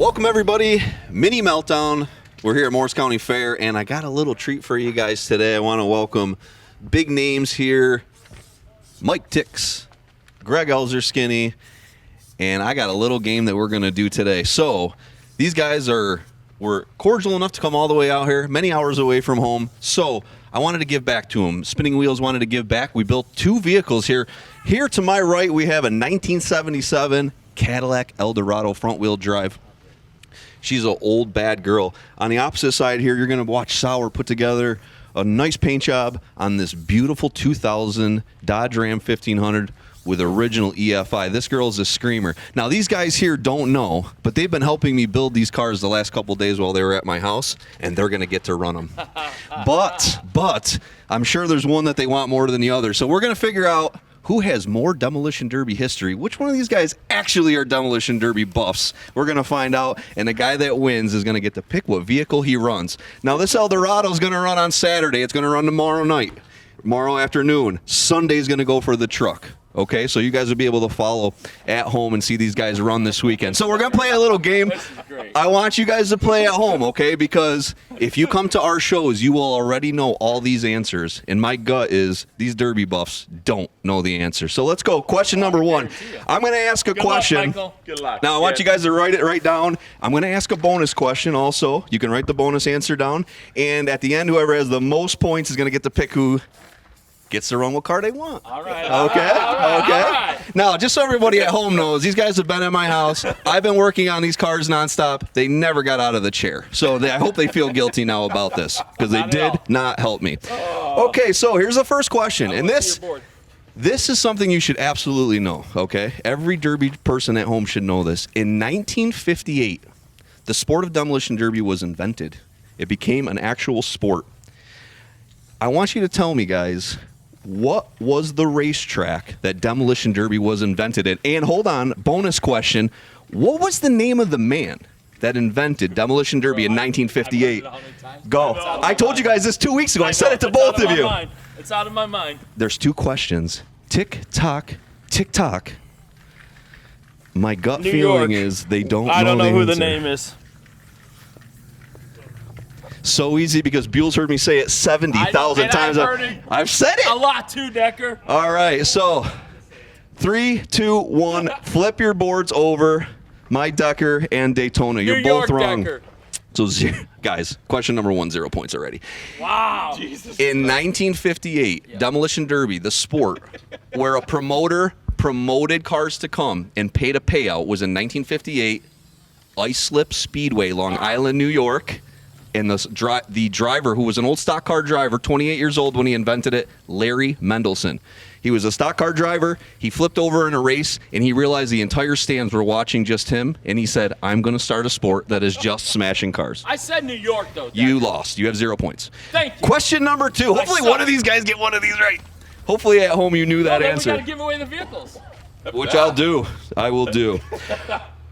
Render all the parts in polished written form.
Welcome everybody, Mini Meltdown. We're here at Morris County Fair, and I got a little treat for you guys today. I want to welcome big names here, Mike Tix, Greg Elzerskinny, and I got a little game that we're going to do today. So these guys were cordial enough to come all the way out here, many hours away from home. So I wanted to give back to them. Spinning Wheels wanted to give back. We built two vehicles here. Here to my right, we have a 1977 Cadillac Eldorado front-wheel drive. She's an old bad girl. On the opposite side here, you're going to watch Sauer put together a nice paint job on this beautiful 2000 Dodge Ram 1500 with original EFI. This girl's a screamer. Now, these guys here don't know, but they've been helping me build these cars the last couple days while they were at my house, and they're going to get to run them. But I'm sure there's one that they want more than the other. So we're going to figure out who has more Demolition Derby history. Which one of these guys actually are Demolition Derby buffs? We're going to find out, and the guy that wins is going to get to pick what vehicle he runs. Now, this Eldorado is going to run on Saturday. It's going to run tomorrow night, tomorrow afternoon. Sunday's going to go for the truck. Okay, so you guys will be able to follow at home and see these guys run this weekend. So we're going to play a little game. I want you guys to play at home, okay? Because if you come to our shows, you will already know all these answers. And my gut is these Derby buffs don't know the answer. So let's go. Question number one. I'm going to ask a question. Good luck, Michael. Good luck. Now, I want you guys to write it right down. I'm going to ask a bonus question also. You can write the bonus answer down. And at the end, whoever has the most points is going to get to pick who gets to run what car they want. All right. Okay? All Okay? right. Now, just so everybody at home knows, these guys have been at my house. I've been working on these cars nonstop. They never got out of the chair. So I hope they feel guilty now about this because they did not help me. Okay, so here's the first question. And this is something you should absolutely know, okay? Every Derby person at home should know this. In 1958, the sport of Demolition Derby was invented. It became an actual sport. I want you to tell me, guys, what was the racetrack that Demolition Derby was invented in? And hold on, bonus question. What was the name of the man that invented Demolition Derby in 1958? Go. I told you guys this 2 weeks ago. I said it to both of you. It's out of my mind. There's two questions. Tick tock, tick tock. My gut New feeling York. is they don't know I don't know who the answer. name is. So easy because Buell's heard me say it 70,000 times. I've heard it I've said it. a lot too, Decker. All right, so 3, 2, 1, flip your boards over. My Decker and Daytona. You're New both York wrong. Decker. So, guys, question number 1, 0 points already. Wow. Jesus. In 1958, Demolition Derby, the sport, where a promoter promoted cars to come and paid a payout, was in 1958, Ice Slip Speedway, Long Island, New York. And the driver, who was an old stock car driver, 28 years old when he invented it, Larry Mendelson. He was a stock car driver. He flipped over in a race, and he realized the entire stands were watching just him. And he said, I'm going to start a sport that is just smashing cars. I said New York, though, Decker. You lost. You have 0 points. Thank you. Question number 2. Hopefully one of these guys get one of these right. Hopefully at home you knew that Then answer. we got to give away the vehicles. Which I'll do. I will do.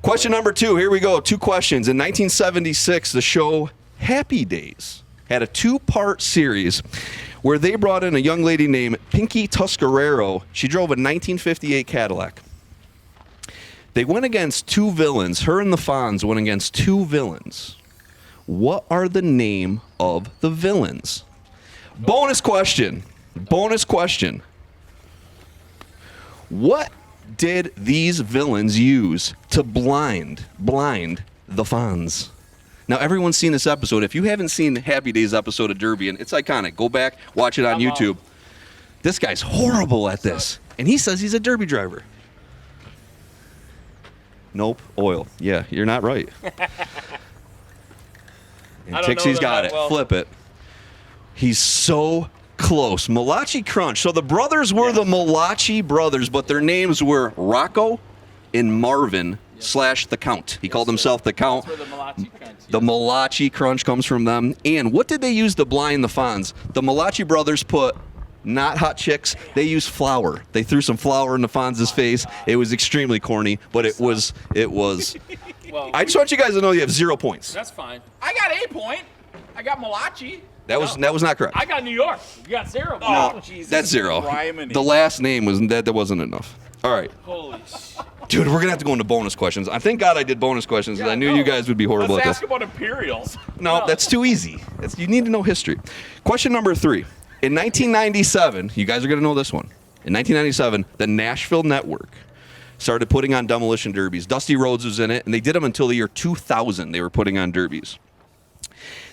Question number 2. Here we go. 2 questions. In 1976, the show Happy Days had a 2-part series where they brought in a young lady named Pinky Tuscarero. She drove a 1958 Cadillac. They went against 2 villains. Her and the Fonz went against 2 villains. What are the name of the villains? Bonus question. Bonus question. What did these villains use to blind the Fonz? Now, everyone's seen this episode. If you haven't seen Happy Days episode of Derby, and it's iconic, go back, watch it on YouTube. This guy's horrible at this, and he says he's a Derby driver. Nope, oil. Yeah, you're not right. And Tixie's got it. Well. Flip it. He's so close. Malachi Crunch. So the brothers were the Malachi brothers, but their names were Rocco and Marvin / the Count. He called himself the Count. That's where the Malachi Crunch. The Malachi Crunch comes from them. And what did they use to blind the Fonz? The Malachi brothers put not hot chicks. They used flour. They threw some flour in the Fonz's face. It was extremely corny, but it was. Well, I just want you guys to know you have 0 points. that's fine. I got a point. I got Malachi. That was not correct. I got New York. You got 0 Oh, points. Jesus. That's 0. Rhyming. The last name wasn't enough. All right. Holy sh... Dude, we're going to have to go into bonus questions. I thank God I did bonus questions because I knew you guys would be horrible Let's at ask this. about Imperials. No, that's too easy. You need to know history. Question number 3. In 1997, you guys are going to know this one. In 1997, the Nashville Network started putting on demolition derbies. Dusty Rhodes was in it, and they did them until the year 2000. They were putting on derbies.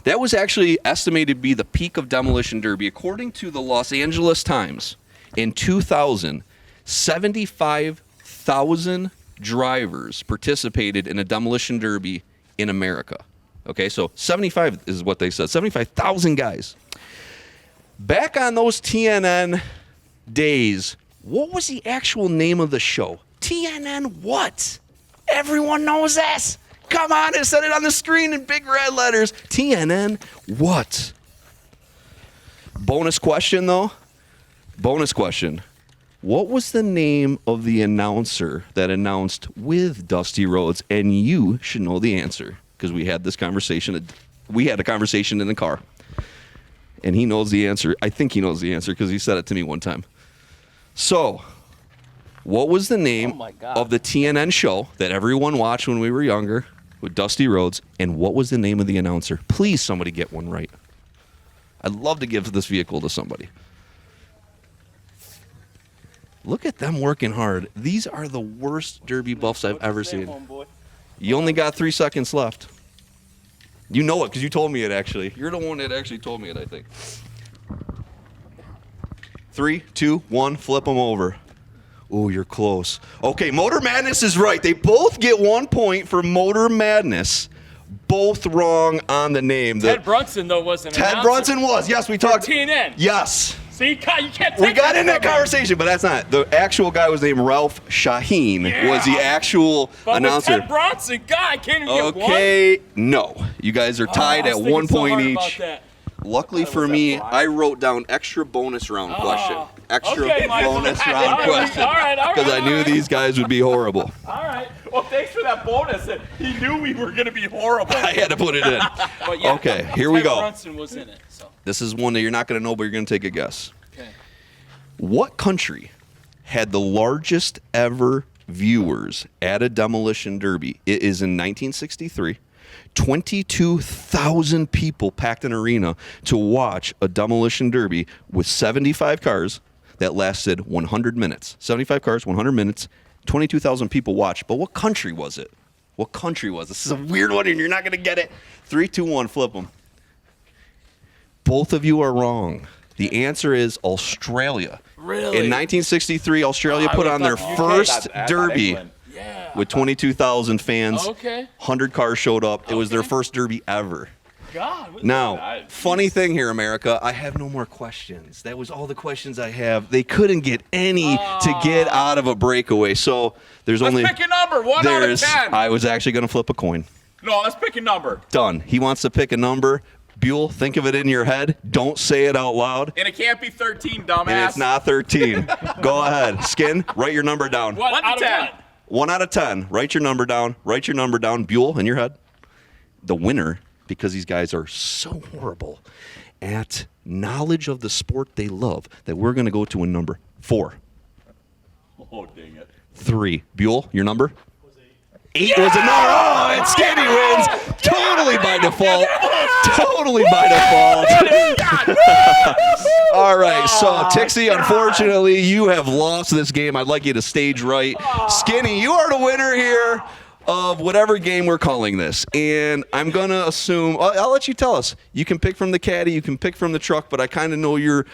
That was actually estimated to be the peak of demolition derby. According to the Los Angeles Times, in 2000, 75,000 drivers participated in a demolition derby in America. Okay, so 75 is what they said. 75,000 guys. Back on those TNN days, what was the actual name of the show? TNN what? Everyone knows this. Come on, it said it on the screen in big red letters. TNN what? Bonus question, though. Bonus question. What was the name of the announcer that announced with Dusty Rhodes? And you should know the answer because we had this conversation. We had a conversation in the car. And he knows the answer. I think he knows the answer because he said it to me one time. So, what was the name of the TNN show that everyone watched when we were younger with Dusty Rhodes? And what was the name of the announcer? Please, somebody get one right. I'd love to give this vehicle to somebody. Look at them working hard. These are the worst derby buffs I've ever seen. You only got 3 seconds left. You know it because you told me it, actually. You're the one that actually told me it, I think. 3, 2, 1, flip them over. Oh, you're close. Okay, Motor Madness is right. They both get 1 point for Motor Madness. Both wrong on the name. Ted Brunson, though, wasn't an Ted announcer. Brunson was. Yes, we talked. TNN. Yes. See, you can't take We got in that from me. conversation, but that's not. The actual guy was named Ralph Shaheen. Was the actual But announcer. with Ted Brunson, God, I can't even get one. Okay, no. You guys are tied I at was 1 thinking so point hard each. about that. Luckily for me, I wrote down extra bonus round question. Extra Okay, Michael. bonus All round right, question. all right, Because I knew these guys would be horrible. All right. Well, thanks for that bonus. He knew we were going to be horrible. I had to put it in. But yeah, Okay, here we Ted go. Brunson was in it. So. This is one that you're not going to know, but you're going to take a guess. Okay. What country had the largest ever viewers at a demolition derby? It is in 1963. 22,000 people packed an arena to watch a demolition derby with 75 cars that lasted 100 minutes. 75 cars, 100 minutes, 22,000 people watched. But what country was it? What country was it? This is a weird one, and you're not going to get it. 3, 2, 1, flip them. Both of you are wrong. The answer is Australia. Really? In 1963, Australia put on their first derby Yeah. with 22,000 fans. Okay. 100 cars showed up. It was their first derby ever. God. Now, funny thing here, America, I have no more questions. That was all the questions I have. They couldn't get any to get out of a breakaway. So there's Let's only. pick a number. 1 out of 10. I was actually going to flip a coin. No, let's pick a number. Done. He wants to pick a number. Buell, think of it in your head. Don't say it out loud. And it can't be 13, dumbass. And it's not 13. Go ahead. Skin, write your number down. 1 out of 10. 10. 1 out of 10. Write your number down. Write your number down. Buell, in your head. The winner, because these guys are so horrible at knowledge of the sport they love, that we're going to go to a number 4. Oh, dang it. 3. Buell, your number? 8 was a number. Oh, and Skinny wins. Totally by default. Totally by default. All right, so Tixie, unfortunately, you have lost this game. I'd like you to stage right. Skinny, you are the winner here of whatever game we're calling this. And I'm going to assume, I'll let you tell us. You can pick from the caddy, you can pick from the truck, but I kind of know your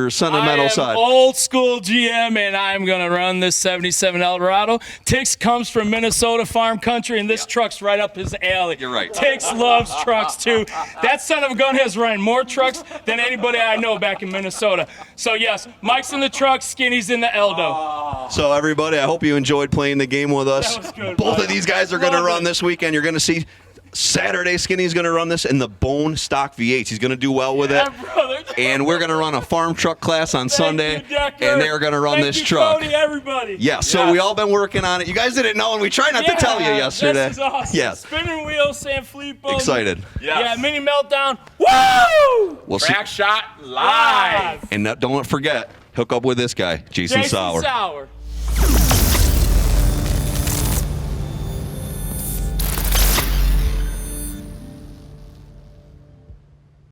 sentimental I am side. old school GM, and I'm going to run this 77 Eldorado. Tix comes from Minnesota farm country, and this truck's right up his alley. You're right. Tix loves trucks, too. That son of a gun has run more trucks than anybody I know back in Minnesota. So, yes, Mike's in the truck, Skinny's in the Eldo. So, everybody, I hope you enjoyed playing the game with us. That was good, Both buddy. of these guys are going to Love run it. this weekend. You're going to see Saturday, Skinny's going to run this in the Bone Stock V8s. He's going to do well with Yeah, it. brother. And we're going to run a farm truck class on Sunday, Thank you, Decker. and they're going to run Thank this you, truck. Cody, everybody. Yeah, so we all been working on it. You guys didn't know, and we tried not to tell you yesterday. This is awesome. Yes. Spinning wheels, San Filippo. Excited. Yeah, mini meltdown. Woo! We'll see. Crack shot live. And don't forget, hook up with this guy, Jason Jason Sauer. Sauer.